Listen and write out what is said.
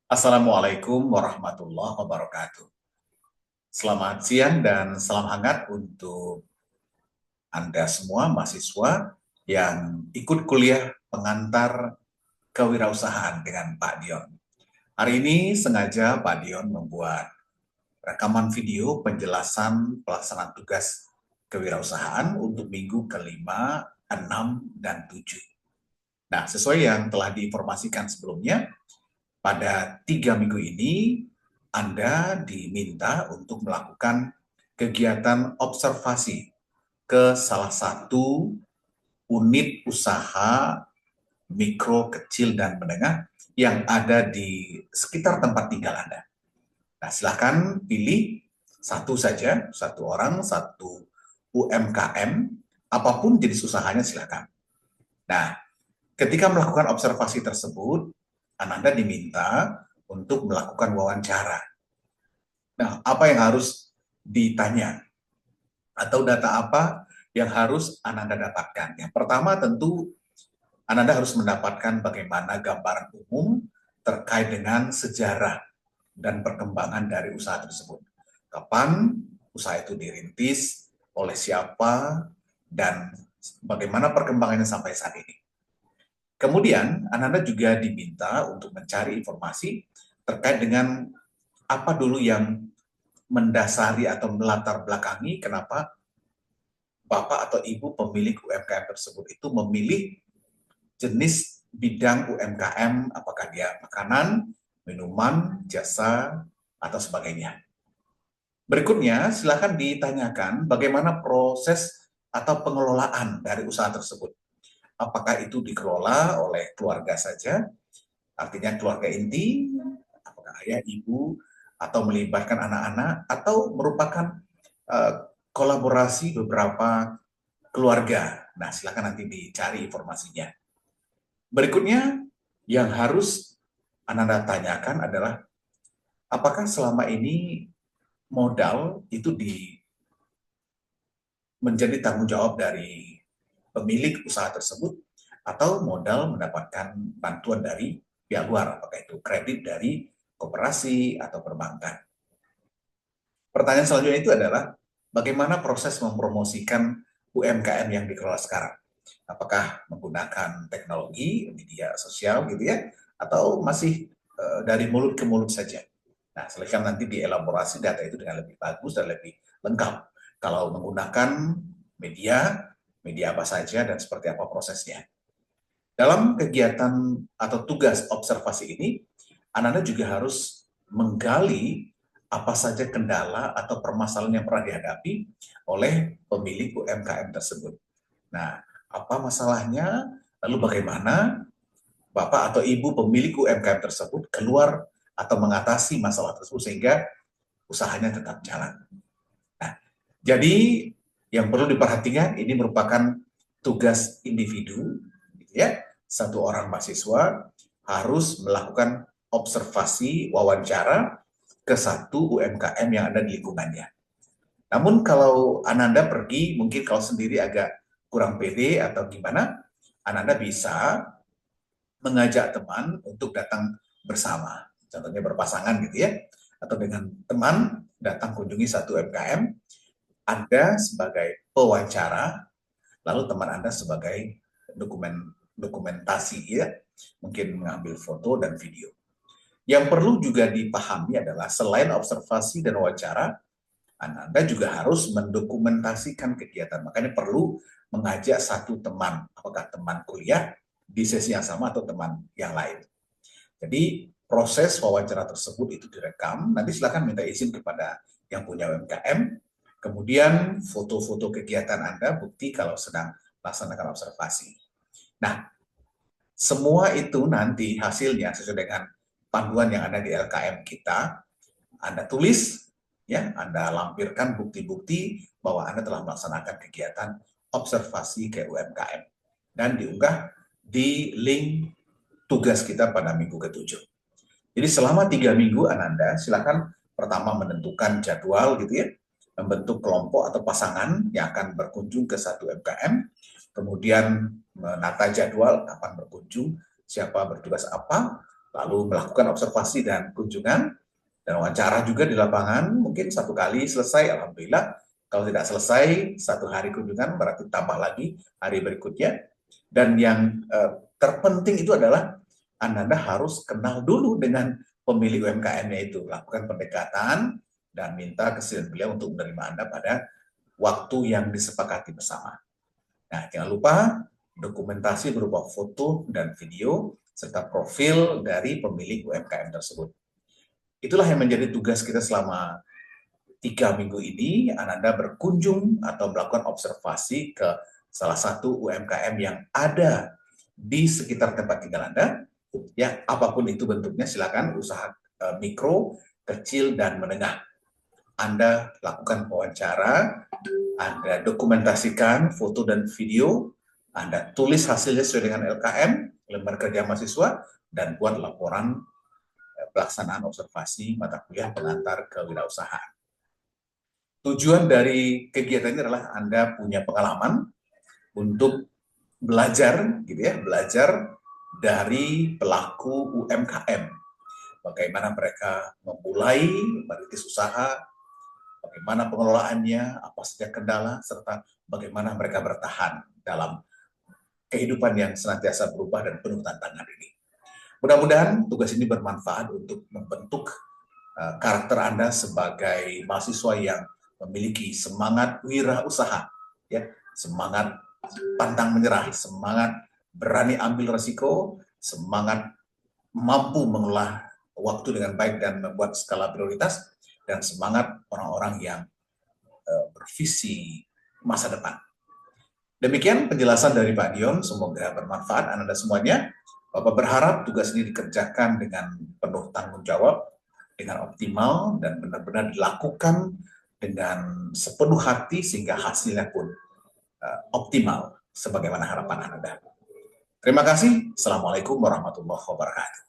Assalamualaikum warahmatullahi wabarakatuh. Selamat siang dan salam hangat untuk Anda semua mahasiswa yang ikut kuliah pengantar kewirausahaan dengan Pak Dion. Hari ini sengaja Pak Dion membuat rekaman video penjelasan pelaksanaan tugas kewirausahaan untuk minggu kelima, 6, dan 7. Nah, sesuai yang telah diinformasikan sebelumnya, pada 3 minggu ini Anda diminta untuk melakukan kegiatan observasi ke salah satu unit usaha mikro, kecil, dan menengah yang ada di sekitar tempat tinggal Anda. Nah, silahkan pilih satu saja, satu orang, satu UMKM, apapun jenis usahanya silahkan. Nah, ketika melakukan observasi tersebut, Ananda diminta untuk melakukan wawancara. Nah, apa yang harus ditanya? Atau data apa yang harus Ananda dapatkan? Yang pertama tentu Ananda harus mendapatkan bagaimana gambaran umum terkait dengan sejarah dan perkembangan dari usaha tersebut. Kapan usaha itu dirintis, oleh siapa, dan bagaimana perkembangannya sampai saat ini. Kemudian, Ananda juga diminta untuk mencari informasi terkait dengan apa dulu yang mendasari atau melatar belakangi kenapa Bapak atau Ibu pemilik UMKM tersebut itu memilih jenis bidang UMKM, apakah dia makanan, minuman, jasa, atau sebagainya. Berikutnya, silakan ditanyakan bagaimana proses atau pengelolaan dari usaha tersebut. Apakah itu dikelola oleh keluarga saja, artinya keluarga inti, apakah ayah, ibu, atau melibatkan anak-anak, atau merupakan kolaborasi beberapa keluarga. Nah, silakan nanti dicari informasinya. Berikutnya, yang harus Anda tanyakan adalah apakah selama ini modal itu menjadi tanggung jawab dari pemilik usaha tersebut atau modal mendapatkan bantuan dari pihak luar, apakah itu kredit dari koperasi atau perbankan. Pertanyaan selanjutnya itu adalah bagaimana proses mempromosikan UMKM yang dikelola sekarang? Apakah menggunakan teknologi, media sosial gitu ya, atau masih dari mulut ke mulut saja? Nah, silahkan nanti dielaborasi data itu dengan lebih bagus dan lebih lengkap. Kalau menggunakan media, media apa saja dan seperti apa prosesnya. Dalam kegiatan atau tugas observasi ini, Anda juga harus menggali apa saja kendala atau permasalahan yang pernah dihadapi oleh pemilik UMKM tersebut. Nah, apa masalahnya? Lalu bagaimana Bapak atau Ibu pemilik UMKM tersebut keluar atau mengatasi masalah tersebut sehingga usahanya tetap jalan. Nah, jadi yang perlu diperhatikan ini merupakan tugas individu, gitu ya. Satu orang mahasiswa harus melakukan observasi wawancara ke satu UMKM yang ada di lingkungannya. Namun kalau Ananda pergi, mungkin kalau sendiri agak kurang pede atau gimana, Ananda bisa mengajak teman untuk datang bersama. Contohnya berpasangan gitu ya. Atau dengan teman datang kunjungi satu UMKM, Anda sebagai pewawancara, lalu teman Anda sebagai dokumentasi ya, mungkin mengambil foto dan video. Yang perlu juga dipahami adalah selain observasi dan wawancara, Anda juga harus mendokumentasikan kegiatan. Makanya perlu mengajak satu teman, apakah teman kuliah di sesi yang sama atau teman yang lain. Jadi proses wawancara tersebut itu direkam, nanti silakan minta izin kepada yang punya UMKM, kemudian foto-foto kegiatan Anda, bukti kalau sedang melaksanakan observasi. Nah, semua itu nanti hasilnya sesuai dengan panduan yang ada di LKM kita, Anda tulis, ya, Anda lampirkan bukti-bukti bahwa Anda telah melaksanakan kegiatan observasi ke UMKM dan diunggah di link tugas kita pada minggu ke-7. Jadi selama 3 minggu Ananda silakan pertama menentukan jadwal gitu ya, membentuk kelompok atau pasangan yang akan berkunjung ke satu UMKM, kemudian menata jadwal kapan berkunjung, siapa bertugas apa, lalu melakukan observasi dan kunjungan, dan wawancara juga di lapangan, mungkin 1 kali selesai, alhamdulillah. Kalau tidak selesai 1 hari kunjungan, berarti tambah lagi hari berikutnya. Dan yang terpenting itu adalah Anda harus kenal dulu dengan pemilik UMKM-nya itu, lakukan pendekatan dan minta kesediaan beliau untuk menerima Anda pada waktu yang disepakati bersama. Nah, jangan lupa dokumentasi berupa foto dan video serta profil dari pemilik UMKM tersebut. Itulah yang menjadi tugas kita selama 3 minggu ini. Ananda berkunjung atau melakukan observasi ke salah satu UMKM yang ada di sekitar tempat tinggal Anda. Ya, apapun itu bentuknya, silakan usaha mikro, kecil, dan menengah. Anda lakukan wawancara, Anda dokumentasikan foto dan video, Anda tulis hasilnya sesuai dengan LKM, lembar kerja mahasiswa, dan buat laporan pelaksanaan observasi mata kuliah pengantar kewirausahaan. Tujuan dari kegiatan ini adalah Anda punya pengalaman untuk belajar, gitu ya, belajar dari pelaku UMKM. Bagaimana mereka memulai, merintis usaha, bagaimana pengelolaannya, apa saja kendala, serta bagaimana mereka bertahan dalam kehidupan yang senantiasa berubah dan penuh tantangan ini. Mudah-mudahan tugas ini bermanfaat untuk membentuk karakter Anda sebagai mahasiswa yang memiliki semangat wirausaha, ya, semangat pantang menyerah, semangat berani ambil resiko, semangat mampu mengelola waktu dengan baik dan membuat skala prioritas, dan semangat orang-orang yang bervisi masa depan. Demikian penjelasan dari Pak Dion, semoga bermanfaat Anda semuanya. Bapak berharap tugas ini dikerjakan dengan penuh tanggung jawab, dengan optimal, dan benar-benar dilakukan dengan sepenuh hati sehingga hasilnya pun optimal sebagaimana harapan Anda. Terima kasih. Assalamualaikum warahmatullahi wabarakatuh.